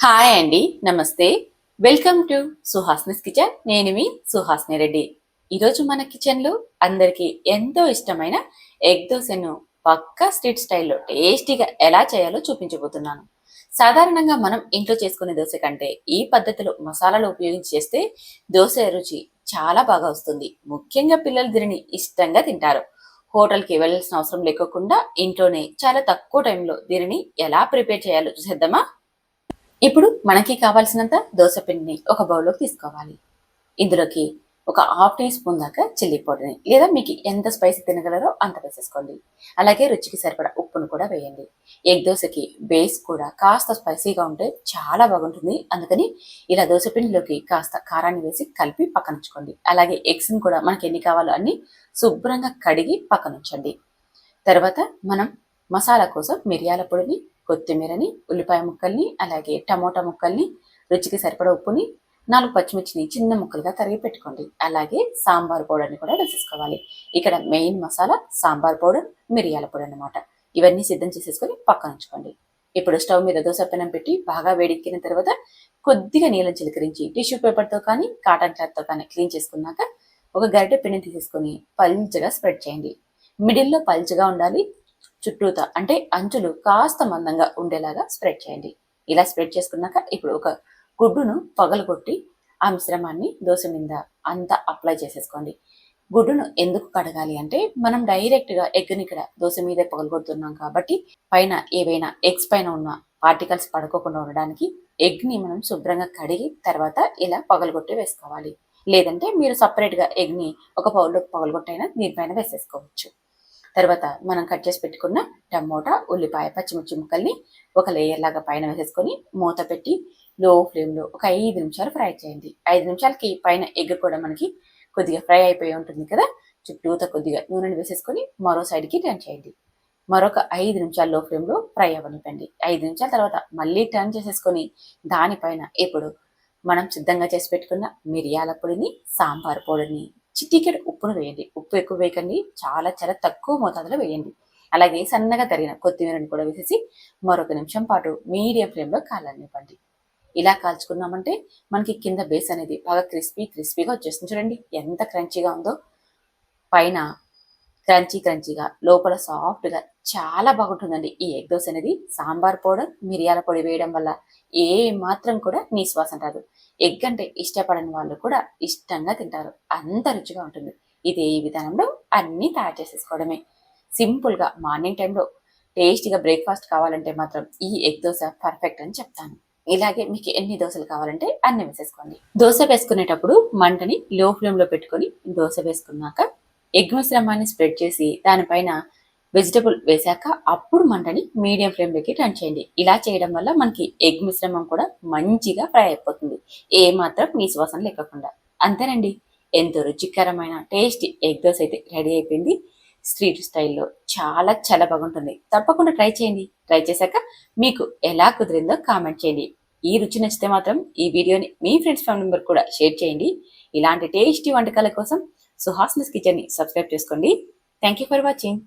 Hi అండి, నమస్తే. Welcome to Suhasini's kitchen. నేను మీ సుహాస్ని రెడ్డి. ఈరోజు మన కిచెన్లో అందరికీ ఎంతో ఇష్టమైన ఎగ్ దోశను పక్కా స్ట్రీట్ స్టైల్లో టేస్టీగా ఎలా చేయాలో చూపించబోతున్నాను. సాధారణంగా మనం ఇంట్లో చేసుకునే దోశ కంటే ఈ పద్ధతిలో మసాలాలు ఉపయోగించి చేస్తే దోశ రుచి చాలా బాగా వస్తుంది. ముఖ్యంగా పిల్లలు దీనిని ఇష్టంగా తింటారు. హోటల్కి వెళ్ళాల్సిన అవసరం లేకుండా ఇంట్లోనే చాలా తక్కువ టైంలో దీనిని ఎలా ప్రిపేర్ చేయాలో చూసేద్దామా. ఇప్పుడు మనకి కావాల్సినంత దోస పిండిని ఒక బౌల్లోకి తీసుకోవాలి. ఇందులోకి ఒక హాఫ్ టీ స్పూన్ దాకా చిల్లీ పౌడర్ని, లేదా మీకు ఎంత స్పైసీ తినగలరో అంత వేసేసుకోండి. అలాగే రుచికి సరిపడా ఉప్పును కూడా వేయండి. ఎగ్ దోశకి బేస్ కూడా కాస్త స్పైసీగా ఉంటే చాలా బాగుంటుంది. అందుకని ఇలా దోశ పిండిలోకి కాస్త కారాన్ని వేసి కలిపి పక్కనుంచుకోండి. అలాగే ఎగ్స్ని కూడా మనకి ఎన్ని కావాలో అన్ని శుభ్రంగా కడిగి పక్కనుంచండి. తర్వాత మనం మసాలా కోసం మిరియాల పొడిని, కొత్తిమీరని, ఉల్లిపాయ ముక్కల్ని, అలాగే టమోటా ముక్కల్ని, రుచికి సరిపడా ఉప్పుని, 4 పచ్చిమిర్చిని చిన్న ముక్కలుగా తరిగి పెట్టుకోండి. అలాగే సాంబార్ పౌడర్ని కూడా వేసేసుకోవాలి. ఇక్కడ మెయిన్ మసాలా సాంబార్ పౌడర్, మిరియాల పొడి అన్నమాట. ఇవన్నీ సిద్ధం చేసేసుకొని పక్కన ఉంచుకోండి. ఇప్పుడు స్టవ్ మీద దోశ పెనం పెట్టి బాగా వేడెక్కిన తర్వాత కొద్దిగా నీళ్ళని చిలకరించి టిష్యూ పేపర్తో కానీ కాటన్ క్లాత్తో కానీ క్లీన్ చేసుకున్నాక ఒక గరిటె పిండిని తీసేసుకొని పల్చగా స్ప్రెడ్ చేయండి. మిడిల్లో పల్చగా ఉండాలి. చుట్టూతా అంటే అంచులు కాస్త మందంగా ఉండేలాగా స్ప్రెడ్ చేయండి. ఇలా స్ప్రెడ్ చేసుకున్నాక ఇప్పుడు ఒక గుడ్డును పగలగొట్టి ఆ మిశ్రమాన్ని దోశ మీద అంతా అప్లై చేసేసుకోండి. గుడ్డును ఎందుకు కడగాలి అంటే మనం డైరెక్ట్గా ఎగ్ని ఇక్కడ దోశ మీదే పగలగొడుతున్నాం కాబట్టి పైన ఏవైనా ఎగ్స్ పైన ఉన్న పార్టికల్స్ పడుకోకుండా ఉండడానికి ఎగ్ని మనం శుభ్రంగా కడిగి తర్వాత ఇలా పగలగొట్టి వేసుకోవాలి. లేదంటే మీరు సపరేట్గా ఎగ్ని ఒక బౌల్లో పగలగొట్టైనా దీనిపైన వేసేసుకోవచ్చు. తర్వాత మనం కట్ చేసి పెట్టుకున్న టమోటా, ఉల్లిపాయ, పచ్చిమిర్చి ముక్కల్ని ఒక లేయర్ లాగా పైన వేసేసుకొని మూత పెట్టి లో ఫ్లేమ్లో ఒక 5 నిమిషాలు ఫ్రై చేయండి. 5 నిమిషాలకి పైన ఎగ్ కూడా మనకి కొద్దిగా ఫ్రై అయిపోయి ఉంటుంది కదా. చుట్టూత కొద్దిగా నూనెని వేసేసుకొని మరో సైడ్కి టర్న్ చేయండి. మరొక 5 నిమిషాలు లో ఫ్లేమ్లో ఫ్రై అవ్వనివ్వండి. 5 నిమిషాల తర్వాత మళ్ళీ టర్న్ చేసేసుకొని దానిపైన ఇప్పుడు మనం సిద్ధంగా చేసి పెట్టుకున్న మిరియాల పొడిని, సాంబార్ పౌడర్ని, చిటికెడు ఉప్పును వేయండి. ఉప్పు ఎక్కువ వేయకండి, చాలా చాలా తక్కువ మోతాదులో వేయండి. అలాగే సన్నగా తరిగిన కొత్తిమీరని కూడా వేసేసి మరొక నిమిషం పాటు మీడియం ఫ్లేమ్లో కాలనివ్వండి. ఇలా కాల్చుకున్నామంటే మనకి కింద బేస్ అనేది బాగా క్రిస్పీగా వచ్చేస్తుంది. చూడండి ఎంత క్రంచీగా ఉందో. పైన క్రంచీగా, లోపల సాఫ్ట్గా చాలా బాగుంటుందండి ఈ ఎగ్ దోశ అనేది. సాంబార్ పౌడర్, మిరియాల పొడి వేయడం వల్ల ఏ మాత్రం కూడా నీశ్వాసం రాదు. ఎగ్ అంటే ఇష్టపడని వాళ్ళు కూడా ఇష్టంగా తింటారు. అంత రుచిగా ఉంటుంది. ఇదే ఈ విధానంలో అన్నీ తయారు చేసేసుకోవడమే. సింపుల్గా మార్నింగ్ టైంలో టేస్టీగా బ్రేక్ఫాస్ట్ కావాలంటే మాత్రం ఈ ఎగ్ దోశ పర్ఫెక్ట్ అని చెప్తాను. ఇలాగే మీకు ఎన్ని దోశలు కావాలంటే అన్ని వేసేసుకోండి. దోశ వేసుకునేటప్పుడు మంటని లో ఫ్లేమ్లో పెట్టుకొని దోశ వేసుకున్నాక ఎగ్ మిశ్రమాన్ని స్ప్రెడ్ చేసి దానిపైన వెజిటబుల్ వేశాక అప్పుడు మంటని మీడియం ఫ్లేమ్లోకి టర్న్ చేయండి. ఇలా చేయడం వల్ల మనకి ఎగ్ మిశ్రమం కూడా మంచిగా ఫ్రై అయిపోతుంది, ఏ మాత్రం నీసువాసన లేకుండా. అంతేనండి, ఎంతో రుచికరమైన టేస్టీ ఎగ్ దోశ అయితే రెడీ అయిపోయింది. స్ట్రీట్ స్టైల్లో చాలా చాలా బాగుంటుంది. తప్పకుండా ట్రై చేయండి. ట్రై చేశాక మీకు ఎలా కుదిరిందో కామెంట్ చేయండి. ఈ రుచి నచ్చితే మాత్రం ఈ వీడియోని మీ ఫ్రెండ్స్ ఫ్యామిలీ మెంబర్ కూడా షేర్ చేయండి. ఇలాంటి టేస్టీ వంటకాల కోసం సుహాస్నిస్ కిచెన్ని సబ్స్క్రైబ్ చేసుకోండి. Thank you for watching.